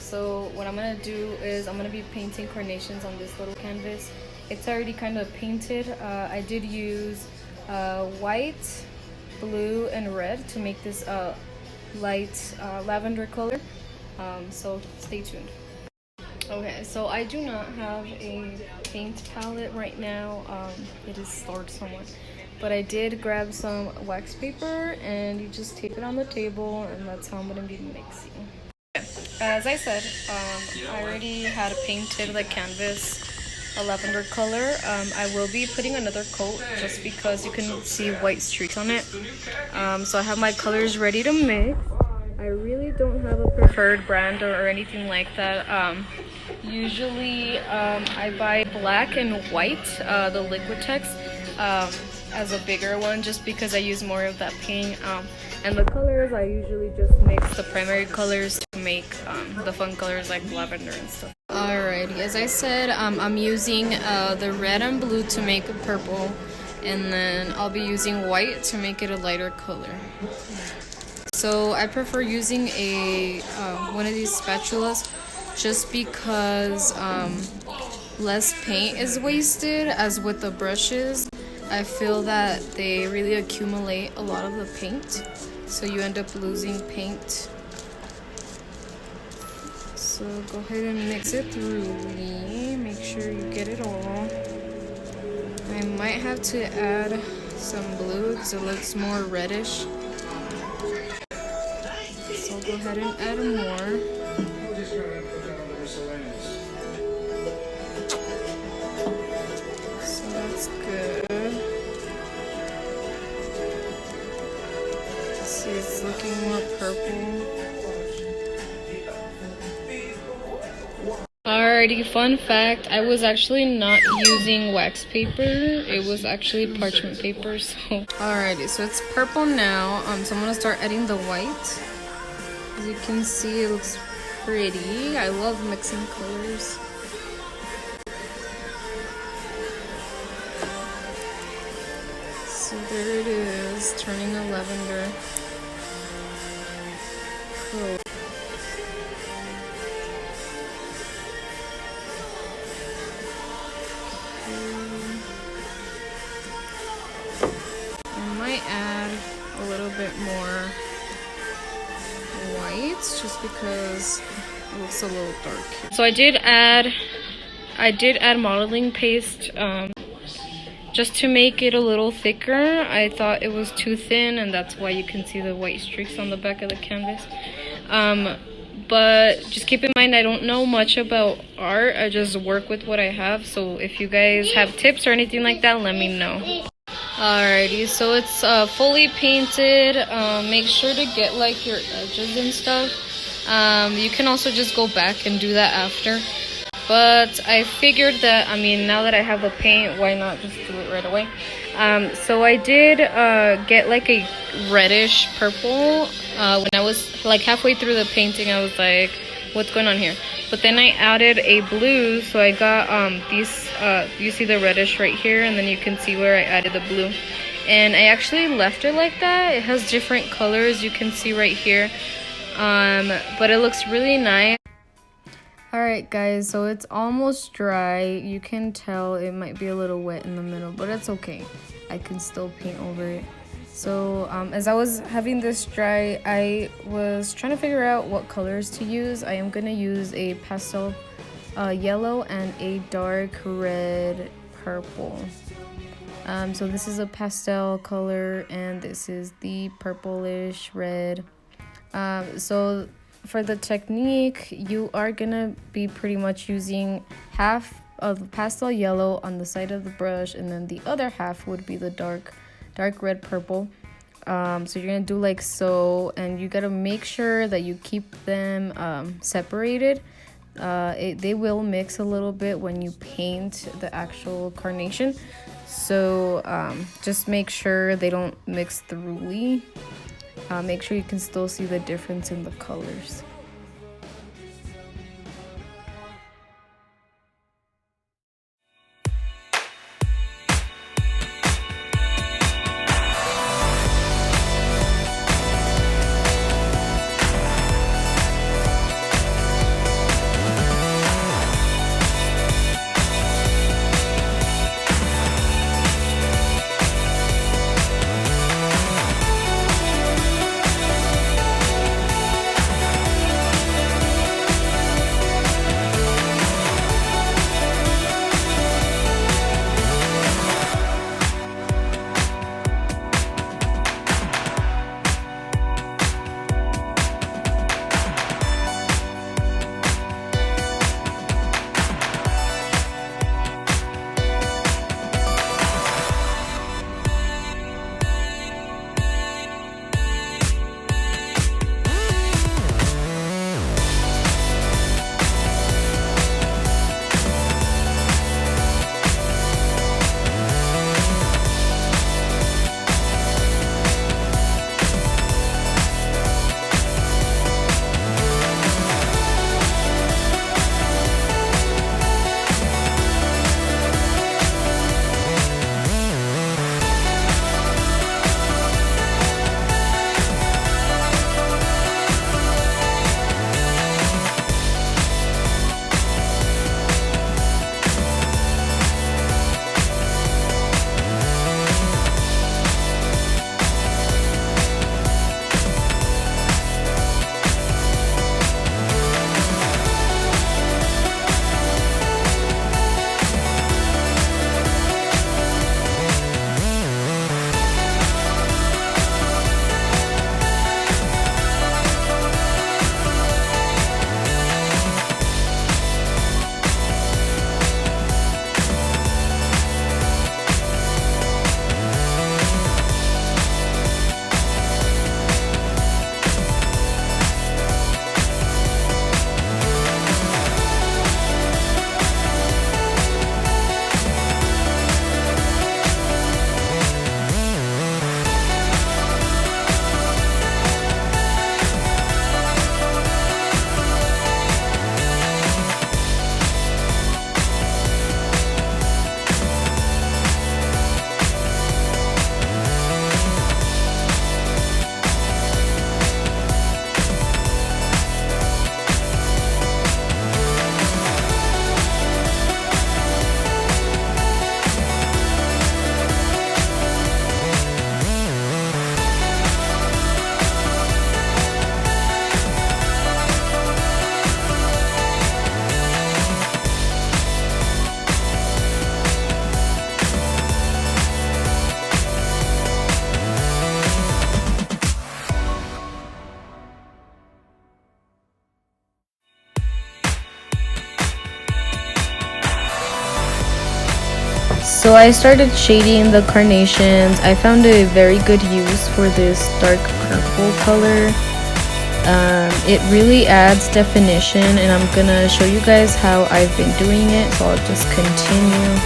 So what I'm gonna do is I'm gonna be painting carnations on this little canvas. It's already kind of painted. I did use white, blue, and red to make this light lavender color. So stay tuned. Okay, so I do not have a paint palette right now. It is stored somewhere. But I did grab some wax paper and you just tape it on the table, and that's how I'm gonna be mixing. As I said, I already had painted the canvas a lavender color. I will be putting another coat just because you can see white streaks on it. So I have my colors ready to mix. I really don't have a preferred brand or anything like that. Usually I buy black and white, the Liquitex, as a bigger one, just because I use more of that paint. And the colors, I usually just mix the primary colors to make the fun colors like lavender and stuff. Alrighty, as I said, I'm using the red and blue to make a purple, and then I'll be using white to make it a lighter color. So I prefer using a one of these spatulas just because less paint is wasted. As with the brushes, I feel that they really accumulate a lot of the paint, so you end up losing paint. So go ahead and mix it thoroughly. Make sure you get it all. I might have to add some blue because it looks more reddish. So I'll go ahead and add more. So that's good. See, it's looking more purple. Alrighty, fun fact, I was actually not using wax paper. It was actually parchment paper. So alrighty, so it's purple now. So I'm gonna start adding the white. As you can see, it looks pretty. I love mixing colors. So there it is, turning a lavender. Cool. Add a little bit more white just because it looks a little dark here. So I did add modeling paste just to make it a little thicker. I thought it was too thin, and that's why you can see the white streaks on the back of the canvas. But just keep in mind, I don't know much about art. I just work with what I have. So if you guys have tips or anything like that, let me know. Alrighty, so it's fully painted. Make sure to get like your edges and stuff. You can also just go back and do that after. But I figured that, I mean, now that I have the paint, why not just do it right away? So I did get like a reddish purple. When I was like halfway through the painting, I was like, what's going on here? But then I added a blue, so I got these, you see the reddish right here, and then you can see where I added the blue. And I actually left it like that. It has different colors, you can see right here. But it looks really nice. Alright guys, so it's almost dry. You can tell it might be a little wet in the middle, but it's okay. I can still paint over it. So as I was having this dry, I was trying to figure out what colors to use. I am going to use a pastel yellow and a dark red purple. So this is a pastel color and this is the purplish red. So for the technique, you are going to be pretty much using half of the pastel yellow on the side of the brush, and then the other half would be the dark red purple. So you're gonna do like so, and you gotta make sure that you keep them separated. They will mix a little bit when you paint the actual carnation, so just make sure they don't mix thoroughly. Make sure you can still see the difference in the colors. So I started shading the carnations. I found a very good use for this dark purple color. It really adds definition, and I'm gonna show you guys how I've been doing it, so I'll just continue.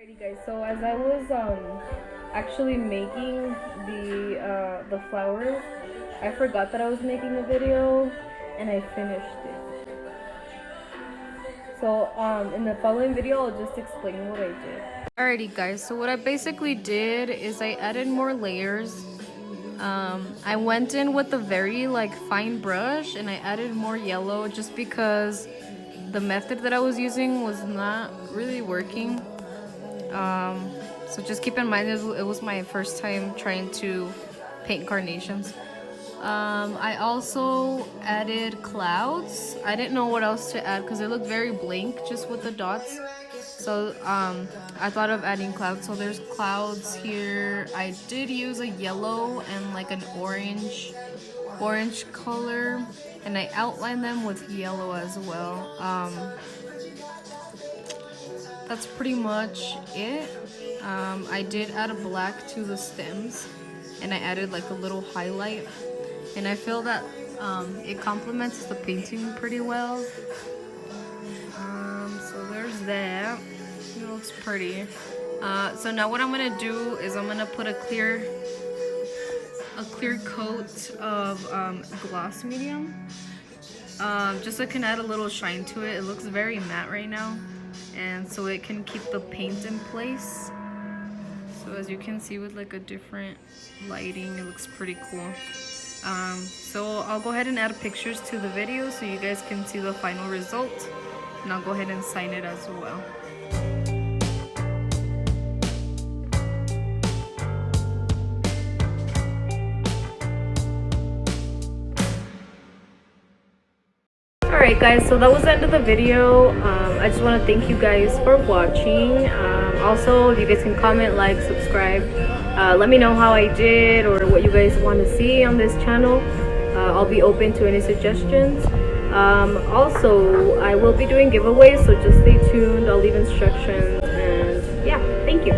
Alrighty guys, so as I was actually making the flowers, I forgot that I was making a video and I finished it. So in the following video I'll just explain what I did. Alrighty guys, so what I basically did is I added more layers. I went in with a very fine brush and I added more yellow just because the method that I was using was not really working. So just keep in mind it was my first time trying to paint carnations. I also added clouds. I didn't know what else to add because it looked very blank just with the dots. So I thought of adding clouds. So there's clouds here. I did use a yellow and an orange color, and I outlined them with yellow as well. That's pretty much it. I did add a black to the stems, and I added a little highlight, and I feel that it complements the painting pretty well. So there's that. It looks pretty. So now what I'm gonna do is I'm gonna put a clear coat of gloss medium, just so it can add a little shine to it. It looks very matte right now, and so it can keep the paint in place. So as you can see with a different lighting, it looks pretty cool. So I'll go ahead and add pictures to the video so you guys can see the final result, and I'll go ahead and sign it as well. Alright guys, so that was the end of the video. I just want to thank you guys for watching. Also, if you guys can comment, like, subscribe, let me know how I did or what you guys want to see on this channel. I'll be open to any suggestions. Also, I will be doing giveaways, so just stay tuned. I'll leave instructions, and yeah, thank you.